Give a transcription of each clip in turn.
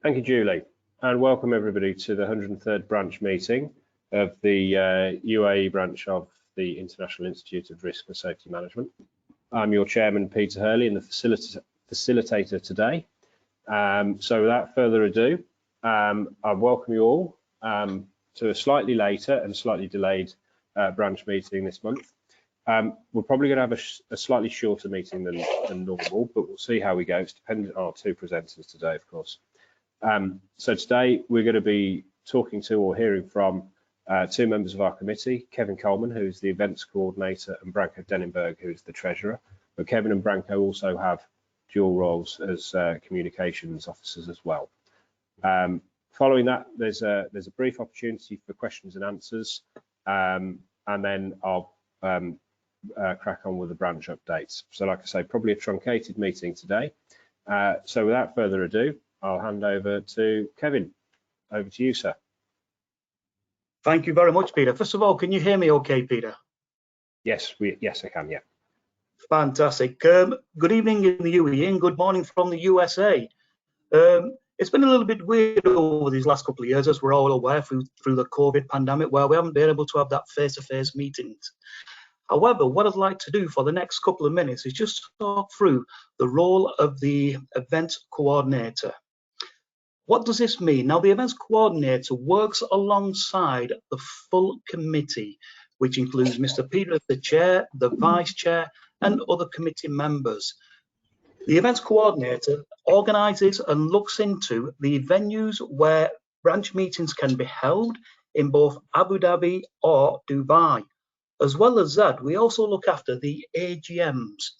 Thank you, Julie, and welcome everybody to the 103rd branch meeting of the UAE branch of the International Institute of Risk and Safety Management. I'm your chairman, Peter Hurley, and the facilitator today. So without further ado, I welcome you all to a slightly later and slightly delayed branch meeting this month. We're probably going to have a slightly shorter meeting than normal, but we'll see how we go. It's dependent on our two presenters today, of course. So today we're going to be talking to or hearing from two members of our committee, Kevin Coleman, who's the events coordinator, and Branko Denenberg, who's the treasurer. But Kevin and Branko also have dual roles as communications officers as well. Following that, there's a brief opportunity for questions and answers, and then I'll crack on with the branch updates. So like I say, probably a truncated meeting today. So without further ado, I'll hand over to Kevin. Over to you, sir. Thank you very much, Peter. First of all, can you hear me okay, Peter? Yes, I can, yeah. Fantastic. Good evening in the UAE and good morning from the USA. It's been a little bit weird over these last couple of years, as we're all aware, through the COVID pandemic, where we haven't been able to have that face-to-face meetings. However, what I'd like to do for the next couple of minutes is just talk through the role of the event coordinator. What does this mean? Now, the events coordinator works alongside the full committee, which includes Mr. Peter, the chair, the vice chair, and other committee members. The events coordinator organises and looks into the venues where branch meetings can be held in both Abu Dhabi or Dubai. As well as that, we also look after the AGMs.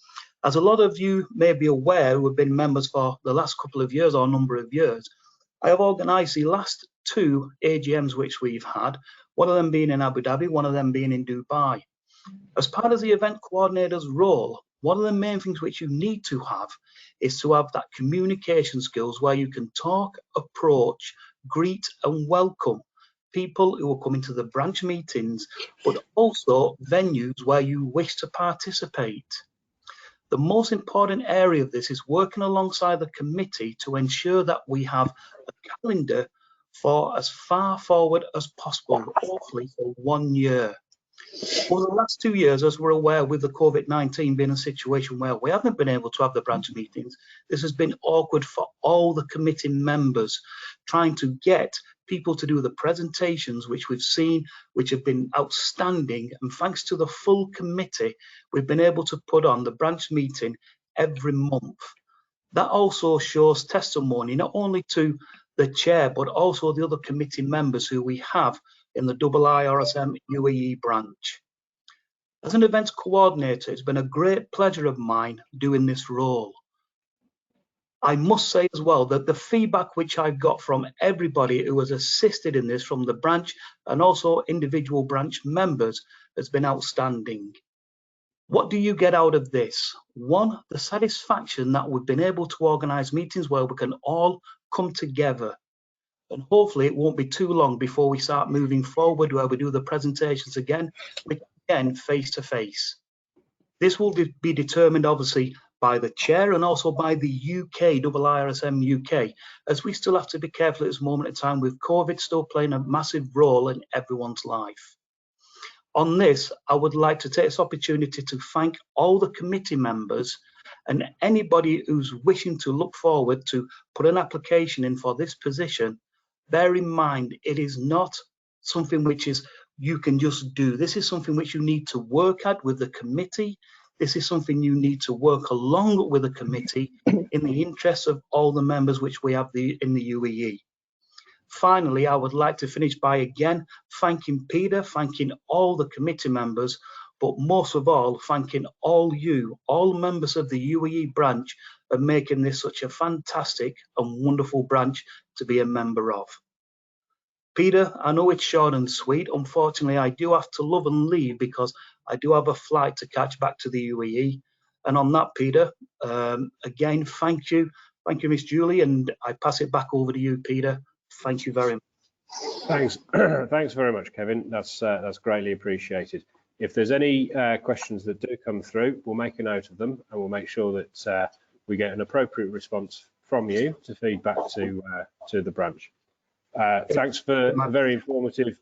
As a lot of you may be aware, who have been members for the last couple of years or number of years, I have organised the last two AGMs which we've had, one of them being in Abu Dhabi, one of them being in Dubai. As part of the event coordinator's role, one of the main things which you need to have is to have that communication skills where you can talk, approach, greet and welcome people who are coming to the branch meetings, but also venues where you wish to participate. The most important area of this is working alongside the committee to ensure that we have a calendar for as far forward as possible, hopefully for 1 year. Over the last 2 years, as we're aware, with the COVID-19 being a situation where we haven't been able to have the branch meetings, this has been awkward for all the committee members, trying to get people to do the presentations which we've seen, which have been outstanding. And thanks to the full committee, we've been able to put on the branch meeting every month. That also shows testimony, not only to the chair, but also the other committee members who we have in the IIRSM UAE branch. As an events coordinator, it's been a great pleasure of mine doing this role. I must say as well that the feedback which I've got from everybody who has assisted in this, from the branch and also individual branch members, has been outstanding. What do you get out of this? One, the satisfaction that we've been able to organise meetings where we can all come together. And hopefully it won't be too long before we start moving forward, where we do the presentations again face to face. This will be determined obviously by the chair and also by the UK, IIRSM UK, as we still have to be careful at this moment in time with COVID still playing a massive role in everyone's life. On this, I would like to take this opportunity to thank all the committee members and anybody who's wishing to look forward to put an application in for this position. Bear in mind, it is not something which is you can just do. This is something which you need to work at with the committee. This is something you need to work along with the committee in the interests of all the members which we have in the UAE. Finally, I would like to finish by again thanking Peter, thanking all the committee members, but most of all, thanking all you, all members of the UAE branch, of making this such a fantastic and wonderful branch to be a member of. Peter, I know it's short and sweet. Unfortunately, I do have to love and leave because I do have a flight to catch back to the UAE. And on that, Peter, again, thank you. Thank you, Miss Julie, and I pass it back over to you, Peter. Thank you very much. Thanks. Thanks very much, Kevin. That's greatly appreciated. If there's any questions that do come through, we'll make a note of them and we'll make sure that we get an appropriate response from you to feed back to the branch. Thanks for a very informative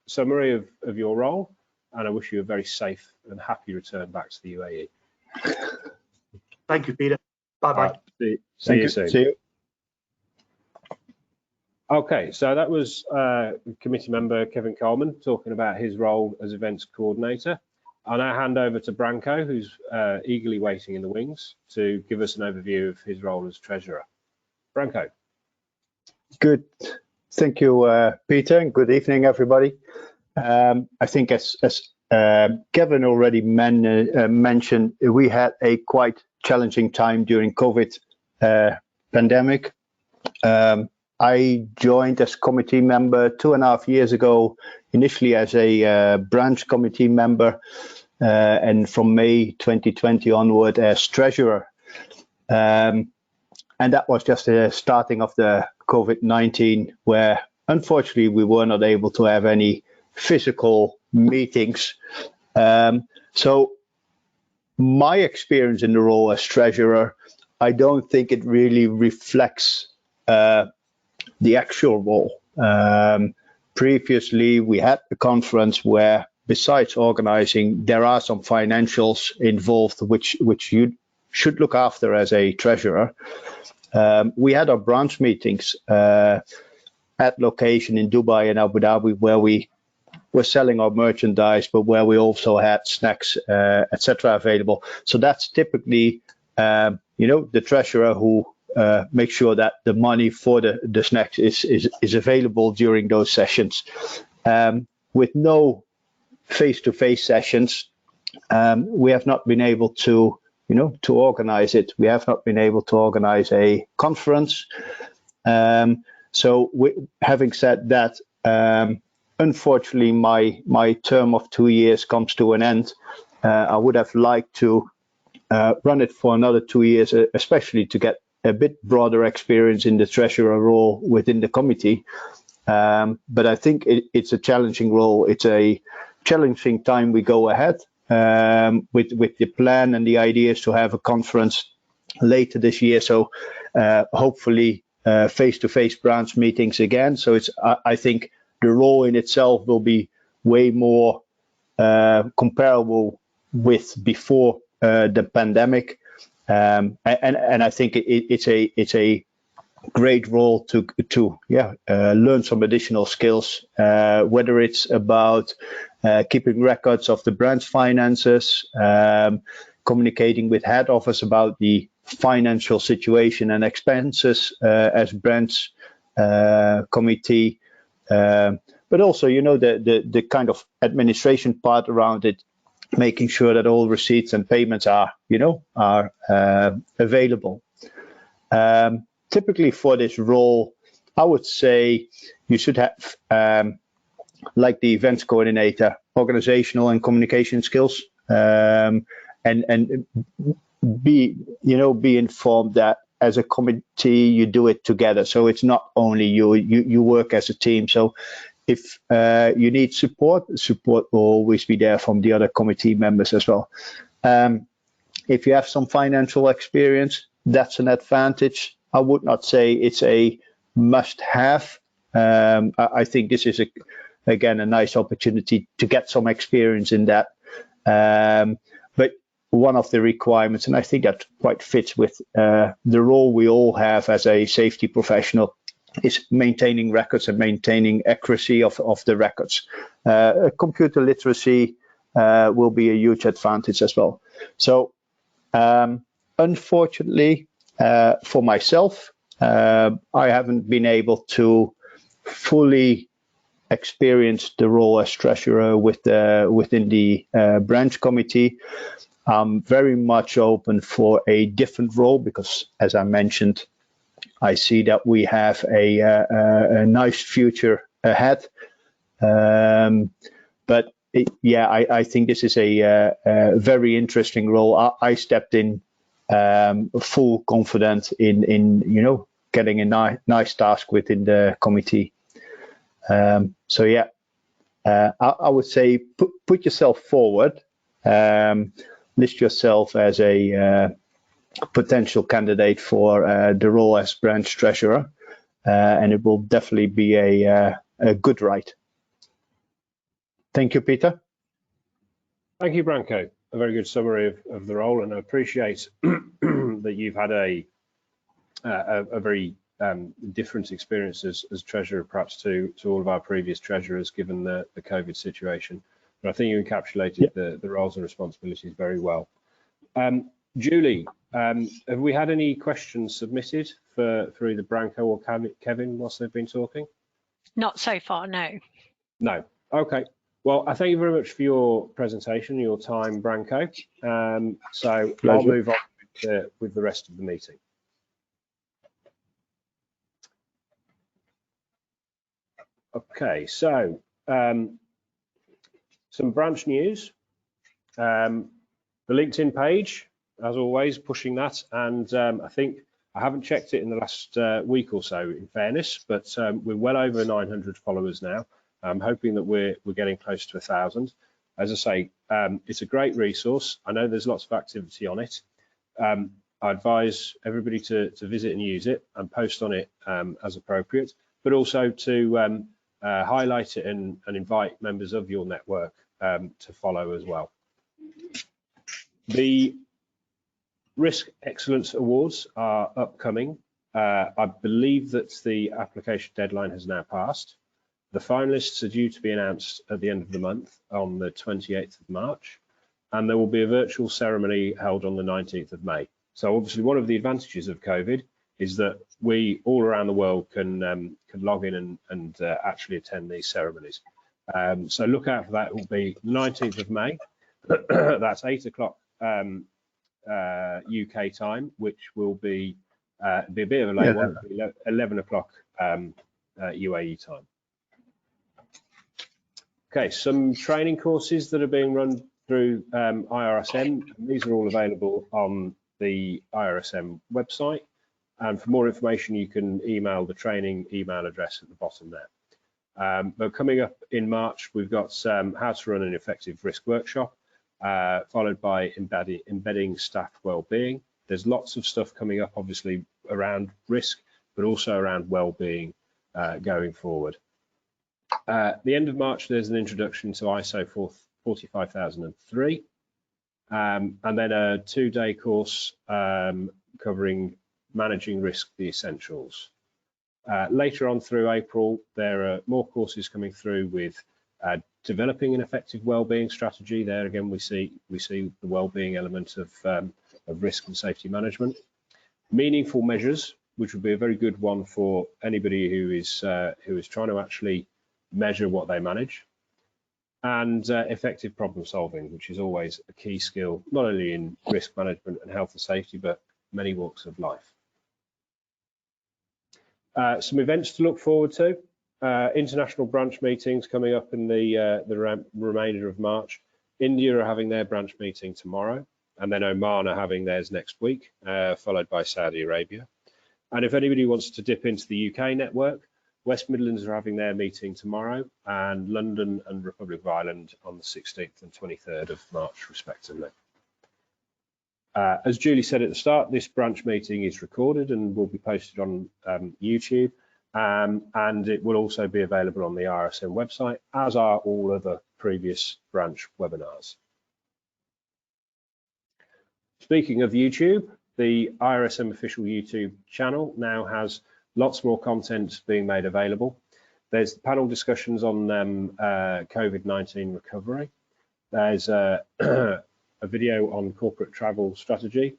summary of your role, and I wish you a very safe and happy return back to the UAE. Thank you, Peter. Bye-bye. See you soon. See you. Okay, so that was committee member Kevin Coleman talking about his role as events coordinator. I'll now hand over to Branko, who's eagerly waiting in the wings, to give us an overview of his role as treasurer. Branko. Good. Thank you, Peter, and good evening, everybody. I think as Kevin already mentioned, we had a quite challenging time during COVID pandemic. I joined as committee member 2.5 years ago, initially as a branch committee member, and from May 2020 onward as treasurer. And that was just the starting of the COVID-19, where unfortunately we were not able to have any physical meetings. So my experience in the role as treasurer, I don't think it really reflects the actual role. Previously, we had a conference where, besides organizing, there are some financials involved, which you should look after as a treasurer. We had our branch meetings at location in Dubai and Abu Dhabi, where we were selling our merchandise, but where we also had snacks, etc., available. So that's typically, the treasurer who make sure that the money for the snacks is available during those sessions. With no face-to-face sessions, we have not been able to organize it. We have not been able to organize a conference. So having said that, unfortunately, my term of 2 years comes to an end. I would have liked to run it for another 2 years, especially to get a bit broader experience in the treasurer role within the committee. But I think it's a challenging role. It's a challenging time we go ahead with the plan and the ideas to have a conference later this year. So hopefully face-to-face branch meetings again. So I think the role in itself will be way more comparable with before the pandemic. And I think it's a great role to learn some additional skills, whether it's about keeping records of the branch finances, communicating with head office about the financial situation and expenses as branch committee, but also the kind of administration part around it, making sure that all receipts and payments are available. Typically for this role, I would say you should have, like the events coordinator, organizational and communication skills, and be informed that as a committee you do it together. So it's not only you work as a team. So if you need support will always be there from the other committee members as well. If you have some financial experience, that's an advantage. I would not say it's a must-have. I think this is again a nice opportunity to get some experience in that. But one of the requirements, and I think that quite fits with the role we all have as a safety professional, is maintaining records and maintaining accuracy of the records. Computer literacy will be a huge advantage as well. So unfortunately for myself, I haven't been able to fully experience the role as treasurer within the branch committee. I'm very much open for a different role because, as I mentioned, I see that we have a nice future ahead. But I think this is a very interesting role. I stepped in full confident in getting a nice task within the committee. So yeah, I would say put yourself forward. List yourself as a potential candidate for the role as branch treasurer, and it will definitely be a good ride. Thank you, Peter. Thank you, Branko. A very good summary of the role, and I appreciate that you've had a very different experience as treasurer, perhaps to all of our previous treasurers, given the COVID situation. But I think you encapsulated the roles and responsibilities very well. Julie, have we had any questions submitted for either Branko or Kevin whilst they've been talking? Not so far, no. No. Okay. Well, I thank you very much for your presentation, your time, Branko. So pleasure. I'll move on with the rest of the meeting. Okay, so some branch news. The LinkedIn page, as always, pushing that, and I think I haven't checked it in the last week or so, in fairness, but we're well over 900 followers now. I'm hoping that we're getting close to 1,000. As I say, it's a great resource. I know there's lots of activity on it. I advise everybody to visit and use it and post on it as appropriate, but also to highlight it and invite members of your network to follow as well. The Risk Excellence Awards are upcoming. I believe that the application deadline has now passed. The finalists are due to be announced at the end of the month on the 28th of March, and there will be a virtual ceremony held on the 19th of May. So obviously one of the advantages of COVID is that we all around the world can log in and actually attend these ceremonies. So look out for that. It will be 19th of May. That's 8 o'clock UK time, which will be a bit of a late one. It'll be 11 o'clock UAE time. Okay, some training courses that are being run through IIRSM. These are all available on the IIRSM website. And for more information, you can email the training email address at the bottom there. But coming up in March, we've got how to run an effective risk workshop, followed by embedding staff well-being. There's lots of stuff coming up, obviously, around risk, but also around well-being going forward. At the end of March, there's an introduction to ISO 45003, and then a 2-day course covering managing risk, the essentials. Later on through April, there are more courses coming through with developing an effective well-being strategy. There again, we see the well-being element of risk and safety management. Meaningful measures, which would be a very good one for anybody who is trying to actually measure what they manage, and effective problem solving, which is always a key skill, not only in risk management and health and safety, but many walks of life. Some events to look forward to. International branch meetings coming up in the remainder of March. India are having their branch meeting tomorrow, and then Oman are having theirs next week, followed by Saudi Arabia. And if anybody wants to dip into the UK network, West Midlands are having their meeting tomorrow, and London and Republic of Ireland on the 16th and 23rd of March, respectively. As Julie said at the start, this branch meeting is recorded and will be posted on YouTube, and it will also be available on the IIRSM website, as are all other previous branch webinars. Speaking of YouTube, the IIRSM official YouTube channel now has lots more content being made available. There's panel discussions on COVID-19 recovery. There's a video on corporate travel strategy,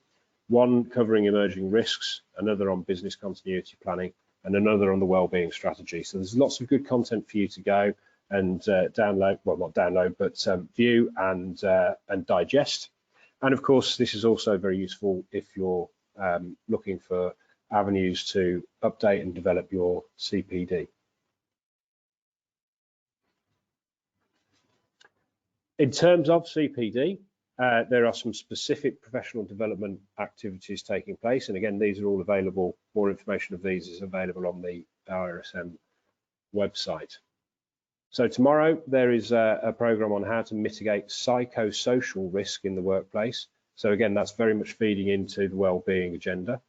one covering emerging risks, another on business continuity planning, and another on the wellbeing strategy. So there's lots of good content for you to go and download, well, not download, but view and digest. And of course, this is also very useful if you're looking for avenues to update and develop your CPD. In terms of CPD, there are some specific professional development activities taking place. And again, these are all available. More information of these is available on the IIRSM website. So tomorrow, there is a program on how to mitigate psychosocial risk in the workplace. So again, that's very much feeding into the wellbeing agenda.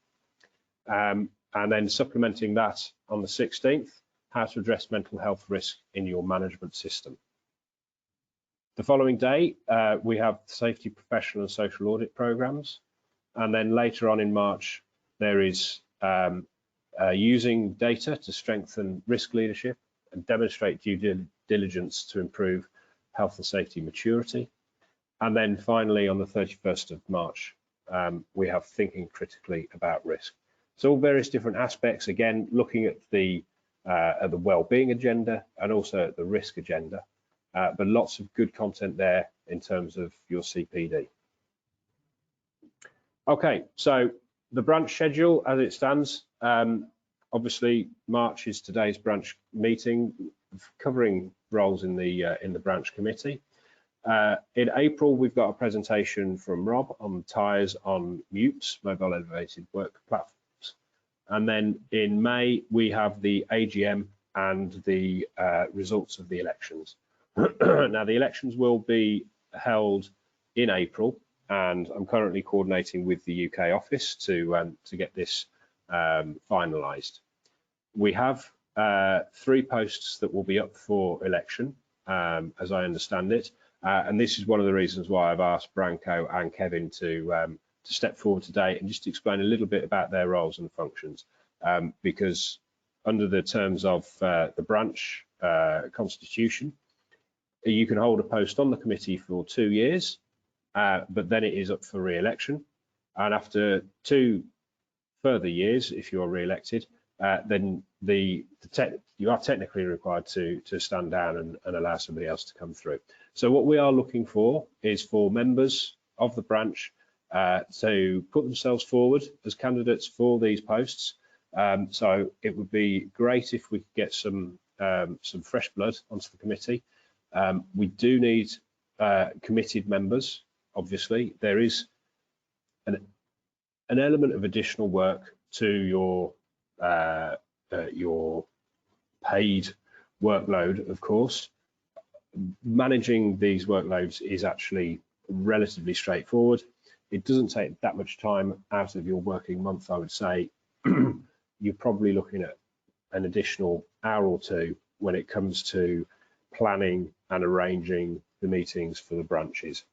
And then supplementing that on the 16th, how to address mental health risk in your management system. The following day, we have safety professional and social audit programs. And then later on in March, there is using data to strengthen risk leadership and demonstrate due diligence to improve health and safety maturity. And then finally, on the 31st of March, we have thinking critically about risk. So all various different aspects, again, looking at the well-being agenda and also at the risk agenda, but lots of good content there in terms of your CPD. Okay, so the branch schedule as it stands, obviously March is today's branch meeting, covering roles in the branch committee. In April, we've got a presentation from Rob on tyres on MUPS, mobile elevated work platforms. And then in May, we have the AGM and the results of the elections. Now, the elections will be held in April, and I'm currently coordinating with the UK office to get this finalised. We have 3 posts that will be up for election, as I understand it. And this is one of the reasons why I've asked Branko and Kevin to step forward today and just explain a little bit about their roles and functions, because under the terms of the branch constitution, you can hold a post on the committee for 2 years, but then it is up for re-election. And after 2 further years, if you are re-elected, then you are technically required to stand down and allow somebody else to come through. So what we are looking for is for members of the branch to put themselves forward as candidates for these posts. So it would be great if we could get some fresh blood onto the committee. We do need committed members. Obviously, there is an element of additional work to your paid workload, of course. Managing these workloads is actually relatively straightforward. It doesn't take that much time out of your working month, I would say. You're probably looking at an additional hour or 2 when it comes to planning and arranging the meetings for the branches.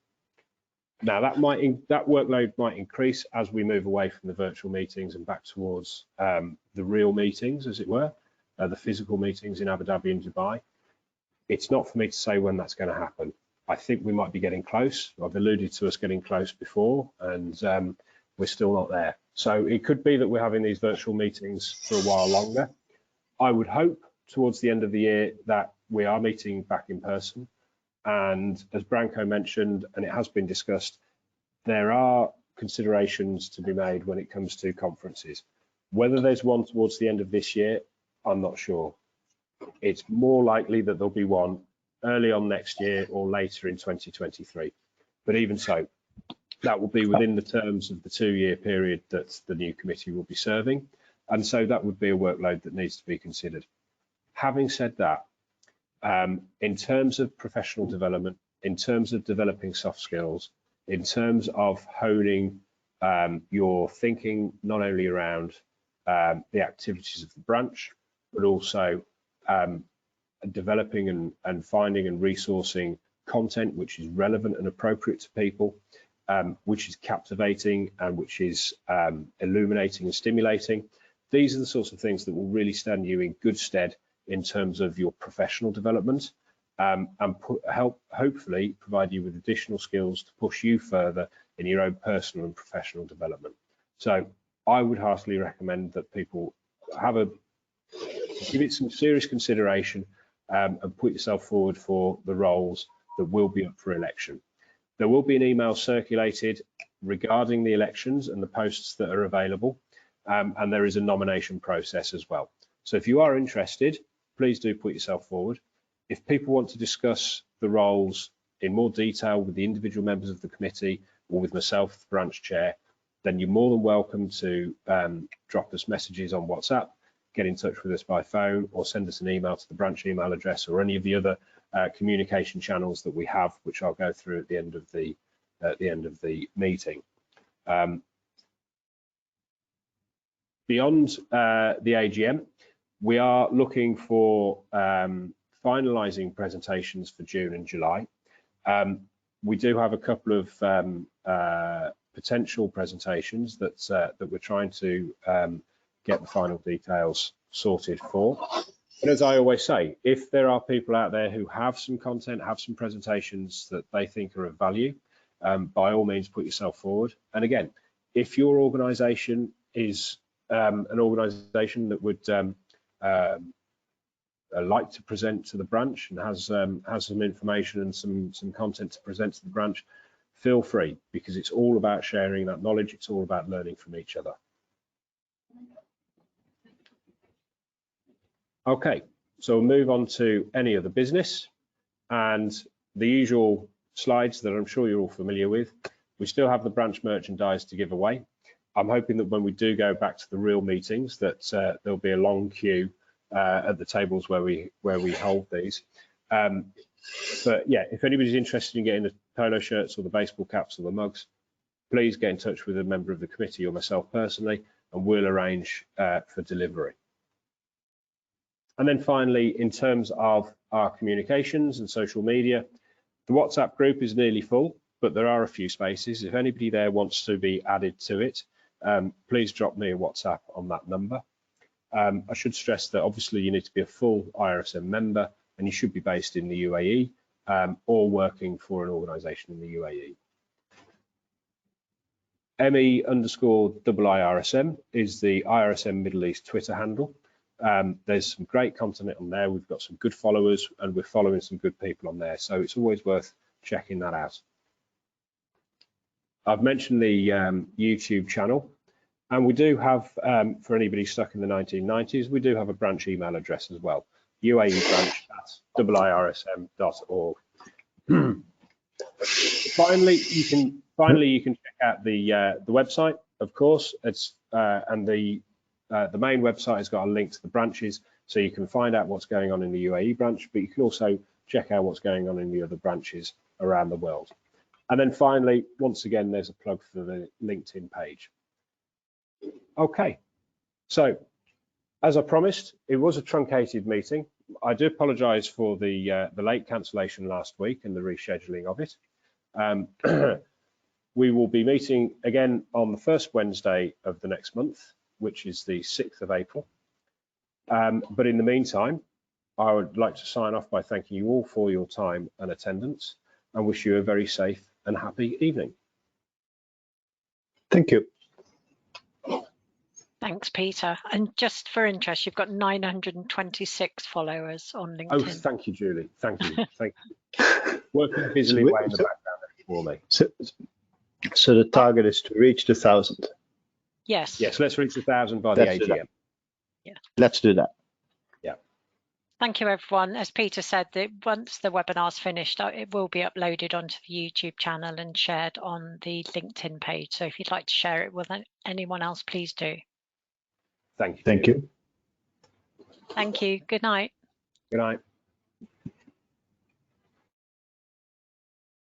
Now that workload might increase as we move away from the virtual meetings and back towards the real meetings, as it were, the physical meetings in Abu Dhabi and Dubai. It's not for me to say when that's going to happen. I think we might be getting close. I've alluded to us getting close before, and we're still not there. So it could be that we're having these virtual meetings for a while longer. I would hope towards the end of the year that we are meeting back in person. And as Branko mentioned, and it has been discussed, there are considerations to be made when it comes to conferences. Whether there's one towards the end of this year, I'm not sure. It's more likely that there'll be one early on next year or later in 2023. But even so, that will be within the terms of the 2-year period that the new committee will be serving. And so that would be a workload that needs to be considered. Having said that, in terms of professional development, in terms of developing soft skills, in terms of honing your thinking, not only around the activities of the branch, but also developing and finding and resourcing content which is relevant and appropriate to people, which is captivating and which is illuminating and stimulating. These are the sorts of things that will really stand you in good stead in terms of your professional development, and hopefully provide you with additional skills to push you further in your own personal and professional development. So I would heartily recommend that people give it some serious consideration and put yourself forward for the roles that will be up for election. There will be an email circulated regarding the elections and the posts that are available, and there is a nomination process as well. So if you are interested, please do put yourself forward. If people want to discuss the roles in more detail with the individual members of the committee or with myself, the branch chair, then you're more than welcome to drop us messages on WhatsApp, get in touch with us by phone, or send us an email to the branch email address or any of the other communication channels that we have, which I'll go through at the end of the at the end of the meeting. Beyond the AGM, we are looking for finalising presentations for June and July. We do have a couple of potential presentations that we're trying to get the final details sorted for. But as I always say, if there are people out there who have some content, have some presentations that they think are of value, by all means put yourself forward. And again, if your organisation is an organisation that would like to present to the branch and has some information and some content to present to the branch, feel free, because it's all about sharing that knowledge. It's all about learning from each other. Okay, so we'll move on to any other business, and the usual slides that I'm sure you're all familiar with. We still have the branch merchandise to give away. I'm hoping that when we do go back to the real meetings that there'll be a long queue at the tables where we hold these. But yeah, if anybody's interested in getting the polo shirts or the baseball caps or the mugs, please get in touch with a member of the committee or myself personally, and we'll arrange for delivery. And then finally, in terms of our communications and social media, the WhatsApp group is nearly full, but there are a few spaces. If anybody there wants to be added to it, please drop me a WhatsApp on that number. I should stress that obviously you need to be a full IIRSM member, and you should be based in the UAE or working for an organisation in the UAE. ME_IIRSM is the IIRSM Middle East Twitter handle. There's some great content on there. We've got some good followers, and we're following some good people on there, so it's always worth checking that out. I've mentioned the YouTube channel, and we do have, for anybody stuck in the 1990s, we do have a branch email address as well, uaebranch@iirsm.org. Finally, you can check out the website, of course. It's and the main website has got a link to the branches, so you can find out what's going on in the UAE branch, but you can also check out what's going on in the other branches around the world. And then finally, once again, there's a plug for the LinkedIn page. Okay, so as I promised, it was a truncated meeting. I do apologise for the late cancellation last week and the rescheduling of it. We will be meeting again on the first Wednesday of the next month, which is the 6th of April. But in the meantime, I would like to sign off by thanking you all for your time and attendance, and wish you a very safe and happy evening. Thank you. Thanks, Peter. And just for interest, you've got 926 followers on LinkedIn. Oh, thank you, Julie. Thank you. Thank you. Working busily away in the background for me. So the target is to reach the 1,000. Yes. Yes, let's reach 1,000 by the AGM. Yeah. Let's do that. Yeah. Thank you, everyone. As Peter said, that once the webinar's finished, it will be uploaded onto the YouTube channel and shared on the LinkedIn page. So if you'd like to share it with anyone else, please do. Thank you. Thank you. Thank you. Good night. Good night.